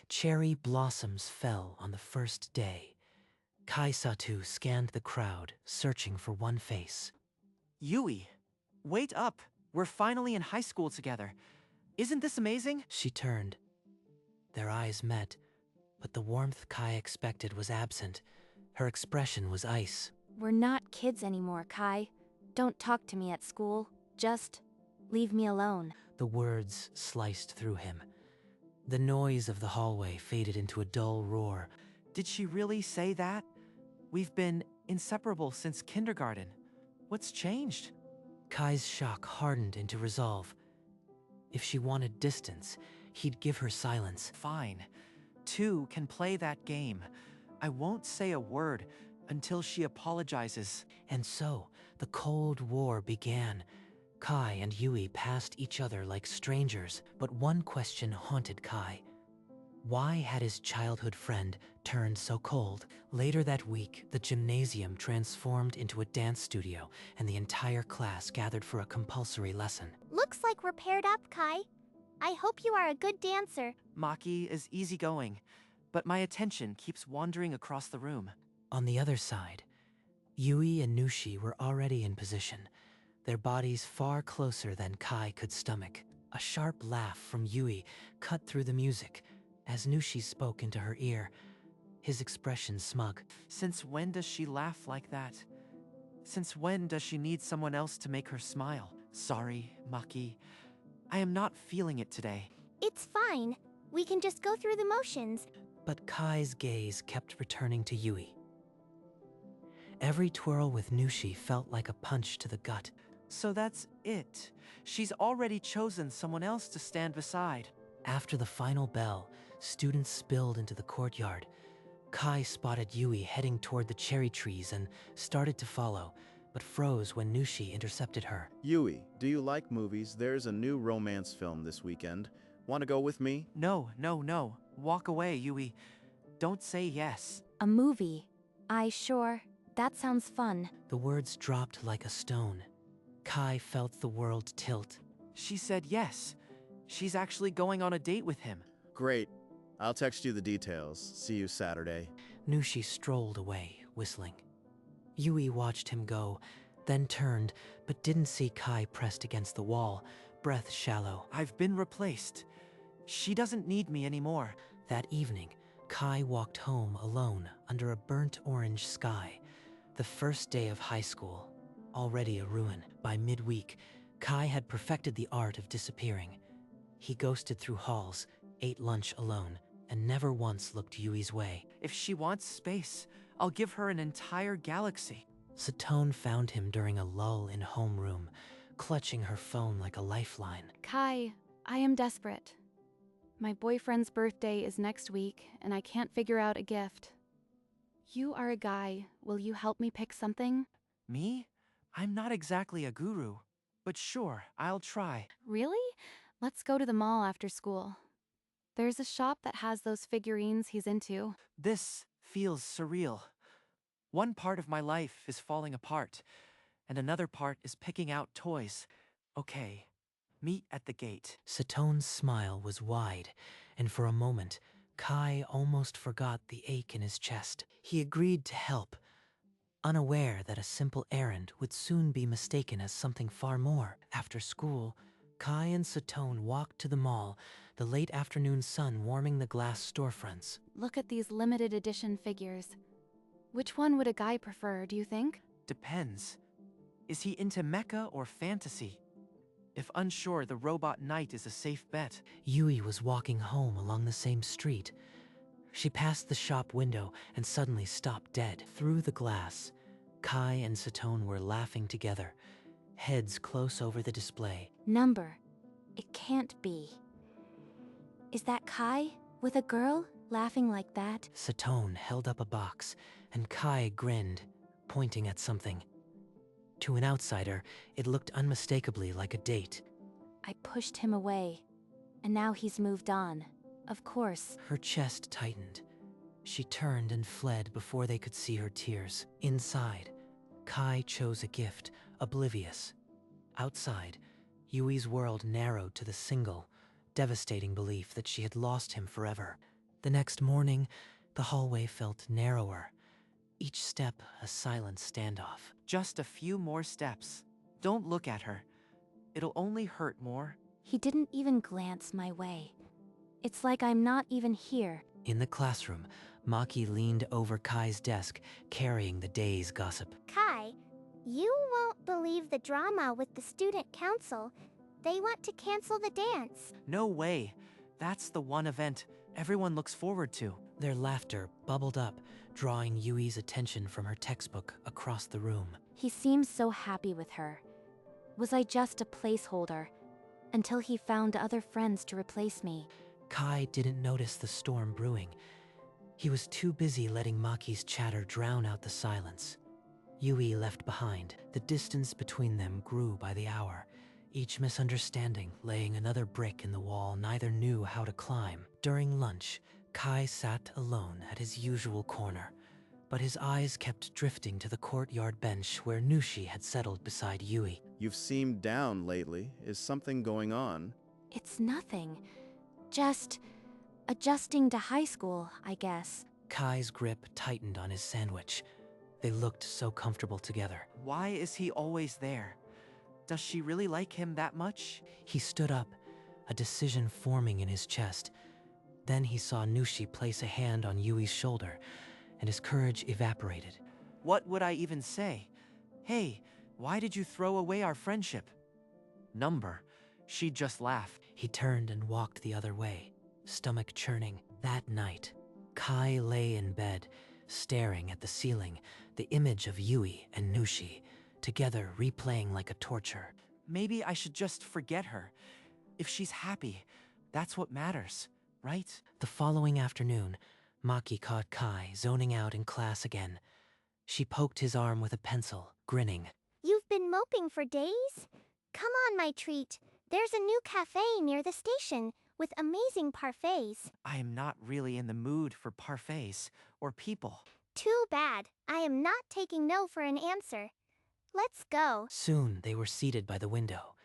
Cherry blossoms fell on the first day. Kai Satu scanned the crowd, searching for one face. Yui, wait up. We're finally in high school together. Isn't this amazing? She turned. Their eyes met, but the warmth Kai expected was absent. Her expression was ice. We're not kids anymore, Kai. Don't talk to me at school. Just leave me alone. The words sliced through him. The noise of the hallway faded into a dull roar. Did she really say that? We've been inseparable since kindergarten. What's changed? Kai's shock hardened into resolve. If she wanted distance, he'd give her silence. Fine. Two can play that game. I won't say a word until she apologizes. And so, the Cold War began. Kai and Yui passed each other like strangers, but one question haunted Kai. Why had his childhood friend turned so cold? Later that week, the gymnasium transformed into a dance studio, and the entire class gathered for a compulsory lesson. Looks like we're paired up, Kai. I hope you are a good dancer. Maki is easygoing, but my attention keeps wandering across the room. On the other side, Yui and Nushi were already in position, their bodies far closer than Kai could stomach. A sharp laugh from Yui cut through the music as Nushi spoke into her ear, his expression smug. Since when does she laugh like that? Since when does she need someone else to make her smile? Sorry, Maki. I am not feeling it today. It's fine. We can just go through the motions. But Kai's gaze kept returning to Yui. Every twirl with Nushi felt like a punch to the gut. So that's it. She's already chosen someone else to stand beside. After the final bell, students spilled into the courtyard. Kai spotted Yui heading toward the cherry trees and started to follow, but froze when Nushi intercepted her. Yui, do you like movies? There's a new romance film this weekend. Want to go with me? No. Walk away, Yui. Don't say yes. A movie? That sounds fun. The words dropped like a stone. Kai felt the world tilt. She said yes. She's actually going on a date with him. Great. I'll text you the details. See you Saturday. Nushi strolled away, whistling. Yui watched him go, then turned, but didn't see Kai pressed against the wall, breath shallow. I've been replaced. She doesn't need me anymore. That evening, Kai walked home alone under a burnt orange sky. The first day of high school, already a ruin. By midweek, Kai had perfected the art of disappearing. He ghosted through halls, ate lunch alone, and never once looked Yui's way. If she wants space, I'll give her an entire galaxy. Satone found him during a lull in homeroom, clutching her phone like a lifeline. Kai, I am desperate. My boyfriend's birthday is next week, and I can't figure out a gift. You are a guy. Will you help me pick something? Me? I'm not exactly a guru, but sure, I'll try. Really? Let's go to the mall after school. There's a shop that has those figurines he's into. This feels surreal. One part of my life is falling apart, and another part is picking out toys. Okay, meet at the gate. Satone's smile was wide, and for a moment, Kai almost forgot the ache in his chest. He agreed to help, unaware that a simple errand would soon be mistaken as something far more. After school, Kai and Satone walked to the mall, the late afternoon sun warming the glass storefronts. Look at these limited edition figures. Which one would a guy prefer, do you think? Depends. Is he into mecha or fantasy? If unsure, the robot knight is a safe bet. Yui was walking home along the same street. She passed the shop window and suddenly stopped dead. Through the glass, Kai and Satone were laughing together, heads close over the display. Number. It can't be. Is that Kai? With a girl? Laughing like that? Satone held up a box, and Kai grinned, pointing at something. To an outsider, it looked unmistakably like a date. I pushed him away, and now he's moved on. Of course. Her chest tightened. She turned and fled before they could see her tears. Inside, Kai chose a gift, oblivious. Outside, Yui's world narrowed to the single, devastating belief that she had lost him forever. The next morning, the hallway felt narrower, each step a silent standoff. Just a few more steps. Don't look at her. It'll only hurt more. He didn't even glance my way. It's like I'm not even here. In the classroom, Maki leaned over Kai's desk, carrying the day's gossip. Kai, you won't believe the drama with the student council. They want to cancel the dance. No way. That's the one event everyone looks forward to. Their laughter bubbled up, drawing Yui's attention from her textbook across the room. He seems so happy with her. Was I just a placeholder? Until he found other friends to replace me. Kai didn't notice the storm brewing. He was too busy letting Maki's chatter drown out the silence. Yui left behind. The distance between them grew by the hour, each misunderstanding laying another brick in the wall neither knew how to climb. During lunch, Kai sat alone at his usual corner, but his eyes kept drifting to the courtyard bench where Nushi had settled beside Yui. You've seemed down lately. Is something going on? It's nothing. Just adjusting to high school, I guess. Kai's grip tightened on his sandwich. They looked so comfortable together. Why is he always there? Does she really like him that much? He stood up, a decision forming in his chest. Then he saw Nushi place a hand on Yui's shoulder, and his courage evaporated. What would I even say? Hey, why did you throw away our friendship? Number. She'd just laugh. He turned and walked the other way, stomach churning. That night, Kai lay in bed, staring at the ceiling, the image of Yui and Nushi, together replaying like a torture. Maybe I should just forget her. If she's happy, that's what matters, right? The following afternoon, Maki caught Kai zoning out in class again. She poked his arm with a pencil, grinning. You've been moping for days? Come on, my treat. There's a new cafe near the station with amazing parfaits. I am not really in the mood for parfaits or people. Too bad. I am not taking no for an answer. Let's go. Soon they were seated by the window,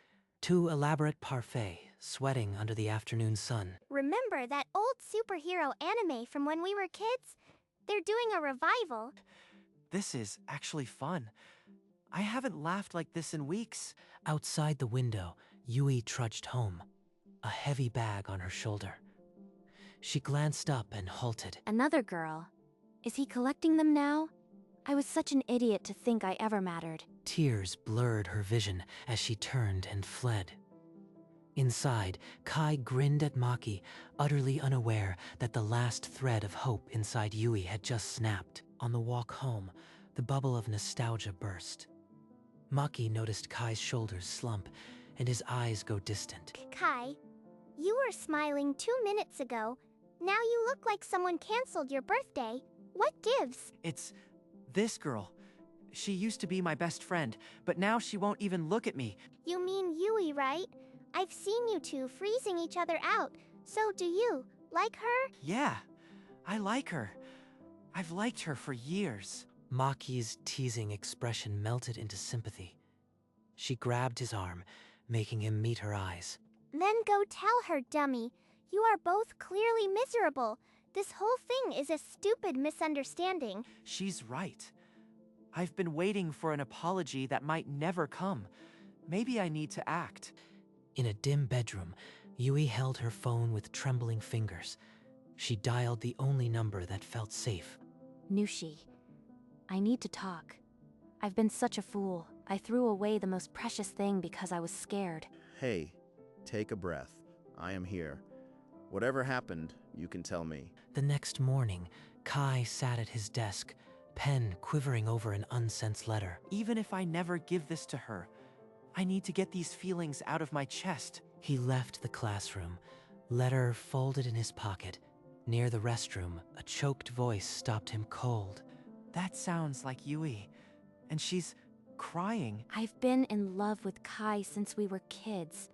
two elaborate parfaits sweating under the afternoon sun. Remember that old superhero anime from when we were kids? They're doing a revival. This is actually fun. I haven't laughed like this in weeks. Outside the window, Yui trudged home, a heavy bag on her shoulder. She glanced up and halted. Another girl. Is he collecting them now? I was such an idiot to think I ever mattered. Tears blurred her vision as she turned and fled. Inside, Kai grinned at Maki, utterly unaware that the last thread of hope inside Yui had just snapped. On the walk home, the bubble of nostalgia burst. Maki noticed Kai's shoulders slump and his eyes go distant. Kai, you were smiling 2 minutes ago. Now you look like someone canceled your birthday. What gives? It's this girl. She used to be my best friend, but now she won't even look at me. You mean Yui, right? I've seen you two freezing each other out. So do you like her? Yeah, I like her. I've liked her for years. Maki's teasing expression melted into sympathy. She grabbed his arm, making him meet her eyes. Then go tell her, dummy. You are both clearly miserable. This whole thing is a stupid misunderstanding. She's right. I've been waiting for an apology that might never come. Maybe I need to act. In a dim bedroom, Yui held her phone with trembling fingers. She dialed the only number that felt safe. Nushi. I need to talk. I've been such a fool. I threw away the most precious thing because I was scared. Hey, take a breath. I am here. Whatever happened, you can tell me. The next morning, Kai sat at his desk, pen quivering over an unsent letter. Even if I never give this to her, I need to get these feelings out of my chest. He left the classroom, letter folded in his pocket. Near the restroom, a choked voice stopped him cold. That sounds like Yui. And she's crying. I've been in love with Kai since we were kids.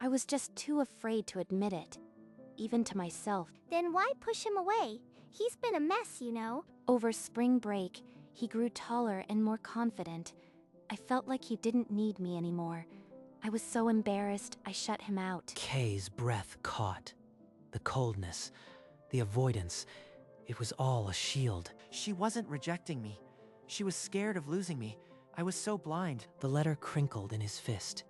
I was just too afraid to admit it, even to myself. Then why push him away? He's been a mess, you know. Over spring break, he grew taller and more confident. I felt like he didn't need me anymore. I was so embarrassed, I shut him out. Kay's breath caught. The coldness, the avoidance. It was all a shield. She wasn't rejecting me. She was scared of losing me. I was so blind. The letter crinkled in his fist.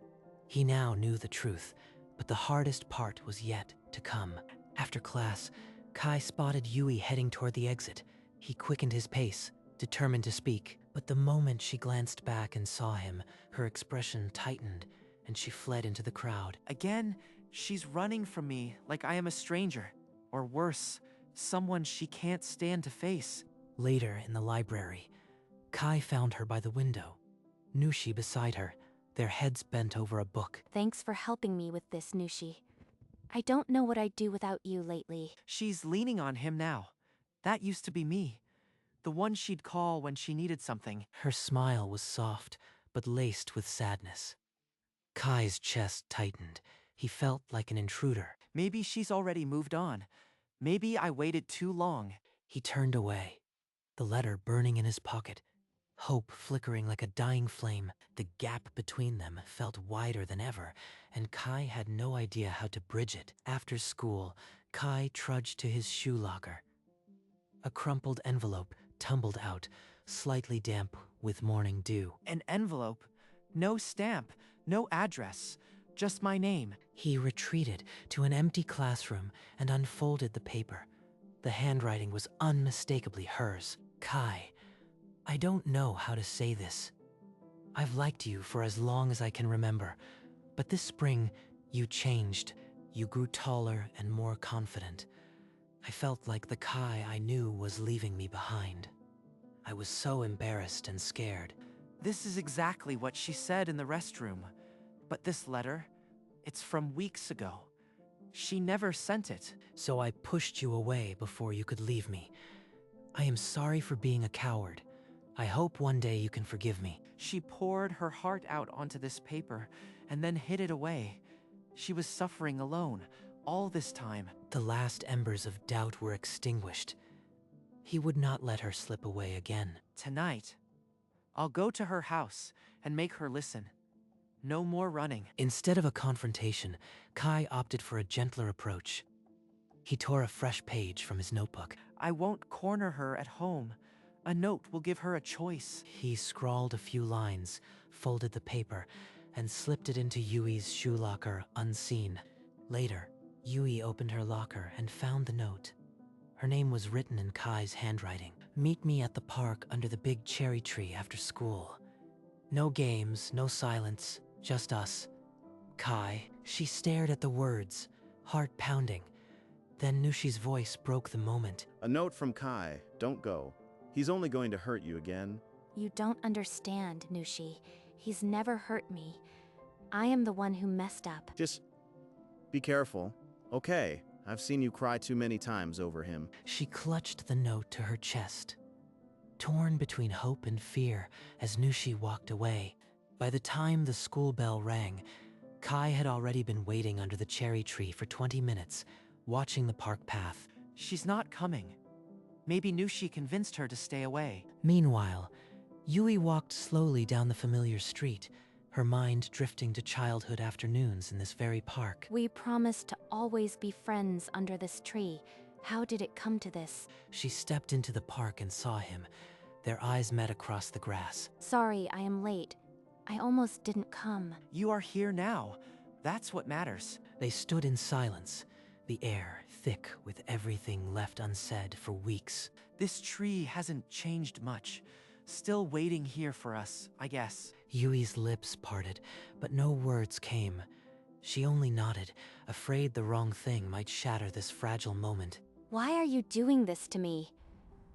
He now knew the truth, but the hardest part was yet to come. After class, Kai spotted Yui heading toward the exit. He quickened his pace, determined to speak. But the moment she glanced back and saw him, her expression tightened, and she fled into the crowd. Again, she's running from me like I am a stranger. Or worse, someone she can't stand to face. Later in the library, Kai found her by the window, Nushi beside her, their heads bent over a book. Thanks for helping me with this, Nushi. I don't know what I'd do without you lately. She's leaning on him now. That used to be me. The one she'd call when she needed something. Her smile was soft, but laced with sadness. Kai's chest tightened. He felt like an intruder. Maybe she's already moved on. Maybe I waited too long. He turned away, the letter burning in his pocket, hope flickering like a dying flame. The gap between them felt wider than ever, and Kai had no idea how to bridge it. After school, Kai trudged to his shoe locker. A crumpled envelope tumbled out, slightly damp with morning dew. An envelope. No stamp. No address. Just my name. He retreated to an empty classroom and unfolded the paper. The handwriting was unmistakably hers. Kai, I don't know how to say this. I've liked you for as long as I can remember, but this spring, you changed. You grew taller and more confident. I felt like the Kai I knew was leaving me behind. I was so embarrassed and scared. This is exactly what she said in the restroom. But this letter, it's from weeks ago. She never sent it. So I pushed you away before you could leave me. I am sorry for being a coward. I hope one day you can forgive me. She poured her heart out onto this paper and then hid it away. She was suffering alone all this time. The last embers of doubt were extinguished. He would not let her slip away again. Tonight, I'll go to her house and make her listen. No more running. Instead of a confrontation, Kai opted for a gentler approach. He tore a fresh page from his notebook. I won't corner her at home. A note will give her a choice. He scrawled a few lines, folded the paper, and slipped it into Yui's shoe locker unseen. Later, Yui opened her locker and found the note. Her name was written in Kai's handwriting. Meet me at the park under the big cherry tree after school. No games, no silence, just us. Kai. She stared at the words, heart pounding. Then Nushi's voice broke the moment. A note from Kai. Don't go. He's only going to hurt you again. You don't understand, Nushi. He's never hurt me. I am the one who messed up. Just be careful. Okay, I've seen you cry too many times over him. She clutched the note to her chest, torn between hope and fear as Nushi walked away. By the time the school bell rang, Kai had already been waiting under the cherry tree for 20 minutes, watching the park path. She's not coming. Maybe Nushi convinced her to stay away. Meanwhile, Yui walked slowly down the familiar street, her mind drifting to childhood afternoons in this very park. We promised to always be friends under this tree. How did it come to this? She stepped into the park and saw him. Their eyes met across the grass. Sorry, I am late. I almost didn't come. You are here now. That's what matters. They stood in silence, the air thick with everything left unsaid for weeks. This tree hasn't changed much. Still waiting here for us, I guess. Yui's lips parted, but no words came. She only nodded, afraid the wrong thing might shatter this fragile moment. Why are you doing this to me?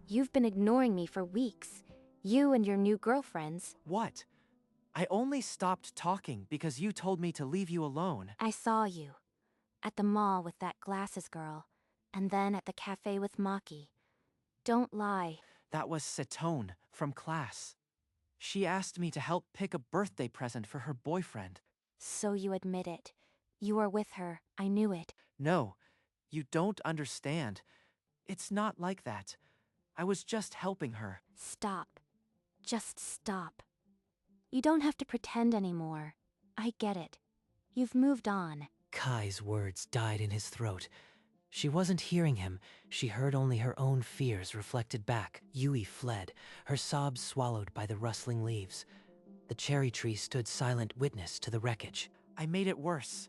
You've been ignoring me for weeks. You and your new girlfriends. What? I only stopped talking because you told me to leave you alone. I saw you. At the mall with that glasses girl. And then at the cafe with Maki. Don't lie. That was Setone from class. She asked me to help pick a birthday present for her boyfriend. So you admit it. You were with her. I knew it. No, you don't understand. It's not like that. I was just helping her. Stop. Just stop. You don't have to pretend anymore. I get it. You've moved on. Kai's words died in his throat. She wasn't hearing him. She heard only her own fears reflected back. Yui fled, her sobs swallowed by the rustling leaves. The cherry tree stood silent witness to the wreckage. I made it worse.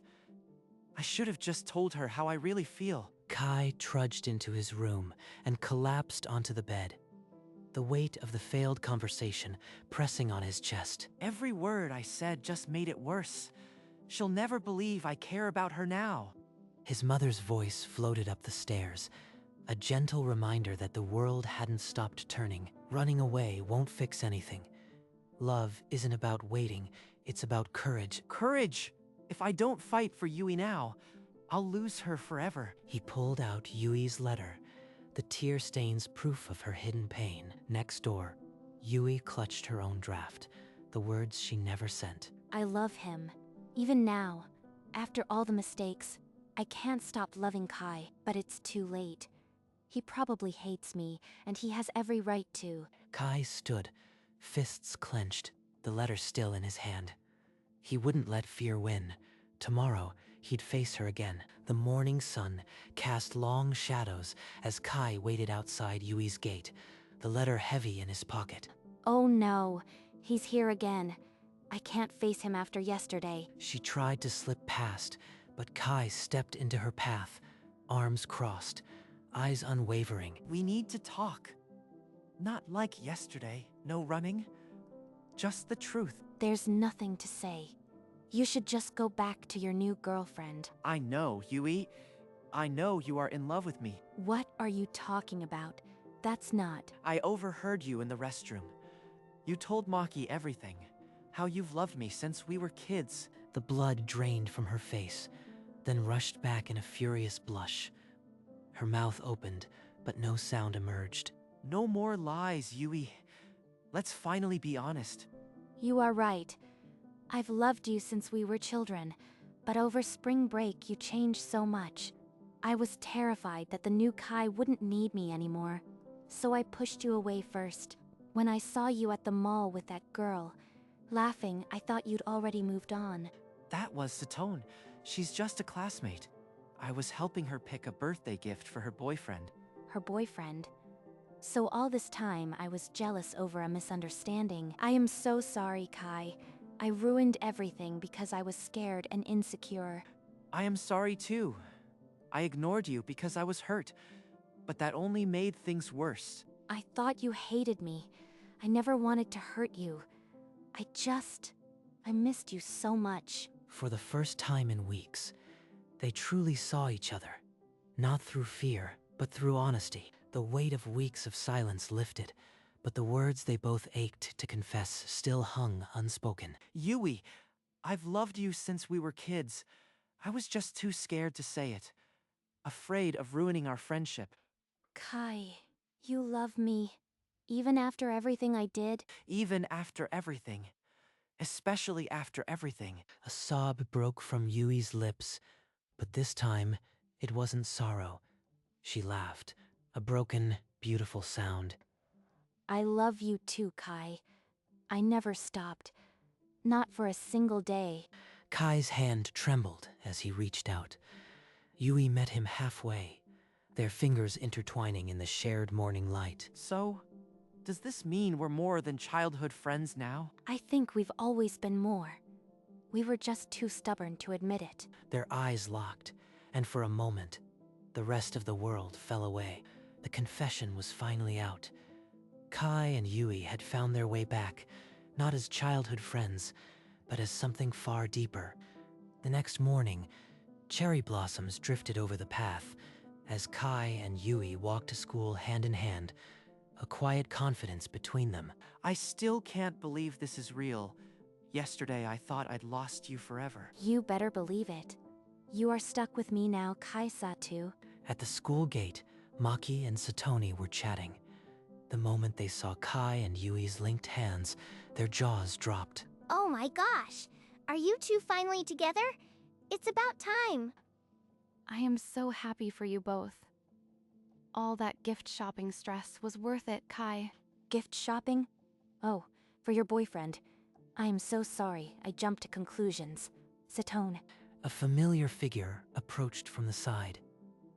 I should have just told her how I really feel. Kai trudged into his room and collapsed onto the bed, the weight of the failed conversation pressing on his chest. Every word I said just made it worse. She'll never believe I care about her now. His mother's voice floated up the stairs, a gentle reminder that the world hadn't stopped turning. Running away won't fix anything. Love isn't about waiting, it's about courage. Courage! If I don't fight for Yui now, I'll lose her forever. He pulled out Yui's letter, the tear stains proof of her hidden pain. Next door, Yui clutched her own draft, the words she never sent. I love him. Even now, after all the mistakes, I can't stop loving Kai, but it's too late. He probably hates me, and he has every right to. Kai stood, fists clenched, the letter still in his hand. He wouldn't let fear win. Tomorrow, he'd face her again. The morning sun cast long shadows as Kai waited outside Yui's gate, the letter heavy in his pocket. Oh no, he's here again. I can't face him after yesterday. She tried to slip past, but Kai stepped into her path, arms crossed, eyes unwavering. We need to talk. Not like yesterday, no running. Just the truth. There's nothing to say. You should just go back to your new girlfriend. I know, Yui. I know you are in love with me. What are you talking about? That's not. I overheard you in the restroom. You told Maki everything. How you've loved me since we were kids. The blood drained from her face, then rushed back in a furious blush. Her mouth opened, but no sound emerged. No more lies, Yui. Let's finally be honest. You are right. I've loved you since we were children, but over spring break you changed so much. I was terrified that the new Kai wouldn't need me anymore, so I pushed you away first. When I saw you at the mall with that girl, laughing, I thought you'd already moved on. That was Satone. She's just a classmate. I was helping her pick a birthday gift for her boyfriend. Her boyfriend. So all this time I was jealous over a misunderstanding. I am so sorry, Kai. I ruined everything because I was scared and insecure. I am sorry too. I ignored you because I was hurt, but that only made things worse. I thought you hated me. I never wanted to hurt you. I missed you so much. For the first time in weeks, they truly saw each other. Not through fear, but through honesty. The weight of weeks of silence lifted, but the words they both ached to confess still hung unspoken. Yui, I've loved you since we were kids. I was just too scared to say it. Afraid of ruining our friendship. Kai, you love me. Even after everything I did? Even after everything. Especially after everything. A sob broke from Yui's lips, but this time it wasn't sorrow. She laughed, a broken, beautiful sound. I love you too, Kai. I never stopped. Not for a single day. Kai's hand trembled as he reached out. Yui met him halfway, their fingers intertwining in the shared morning light. So, does this mean we're more than childhood friends now? I think we've always been more. We were just too stubborn to admit it. Their eyes locked, and for a moment, the rest of the world fell away. The confession was finally out. Kai and Yui had found their way back, not as childhood friends, but as something far deeper. The next morning, cherry blossoms drifted over the path as Kai and Yui walked to school hand in hand, a quiet confidence between them. I still can't believe this is real. Yesterday I thought I'd lost you forever. You better believe it. You are stuck with me now, Kai-Satu. At the school gate, Maki and Satone were chatting. The moment they saw Kai and Yui's linked hands, their jaws dropped. Oh my gosh! Are you two finally together? It's about time. I am so happy for you both. All that gift shopping stress was worth it, Kai. Gift shopping? Oh, for your boyfriend. I am so sorry I jumped to conclusions. Satone. A familiar figure approached from the side.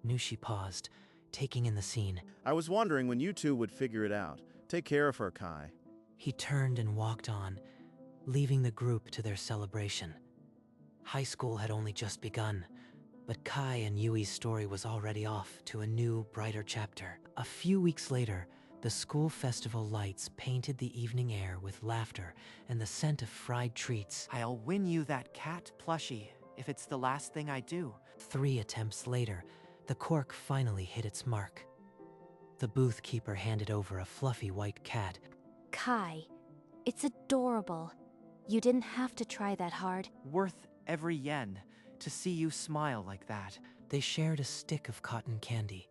Nushi paused, taking in the scene. I was wondering when you two would figure it out. Take care of her, Kai. He turned and walked on, leaving the group to their celebration. High school had only just begun, but Kai and Yui's story was already off to a new, brighter chapter. A few weeks later, the school festival lights painted the evening air with laughter and the scent of fried treats. I'll win you that cat plushie if it's the last thing I do. 3 attempts later, the cork finally hit its mark. The booth keeper handed over a fluffy white cat. Kai, it's adorable. You didn't have to try that hard. Worth every yen to see you smile like that. They shared a stick of cotton candy,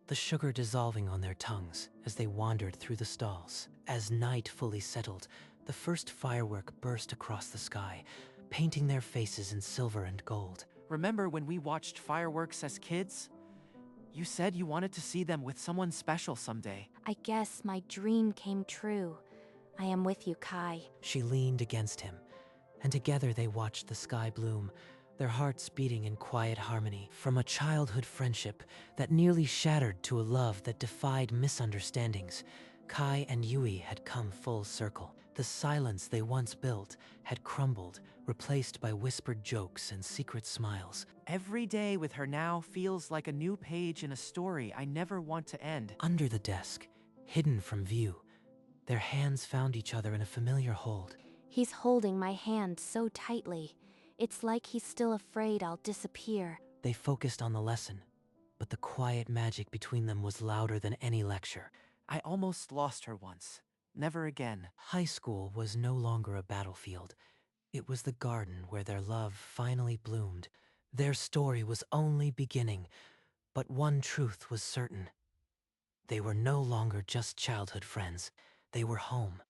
the sugar dissolving on their tongues as they wandered through the stalls. As night fully settled, the first firework burst across the sky, painting their faces in silver and gold. Remember when we watched fireworks as kids? You said you wanted to see them with someone special someday. I guess my dream came true. I am with you, Kai. She leaned against him, and together they watched the sky bloom, their hearts beating in quiet harmony. From a childhood friendship that nearly shattered to a love that defied misunderstandings, Kai and Yui had come full circle. The silence they once built had crumbled, replaced by whispered jokes and secret smiles. Every day with her now feels like a new page in a story I never want to end. Under the desk, hidden from view, their hands found each other in a familiar hold. He's holding my hand so tightly. It's like he's still afraid I'll disappear. They focused on the lesson, but the quiet magic between them was louder than any lecture. I almost lost her once. Never again. High school was no longer a battlefield. It was the garden where their love finally bloomed. Their story was only beginning, but one truth was certain. They were no longer just childhood friends. They were home.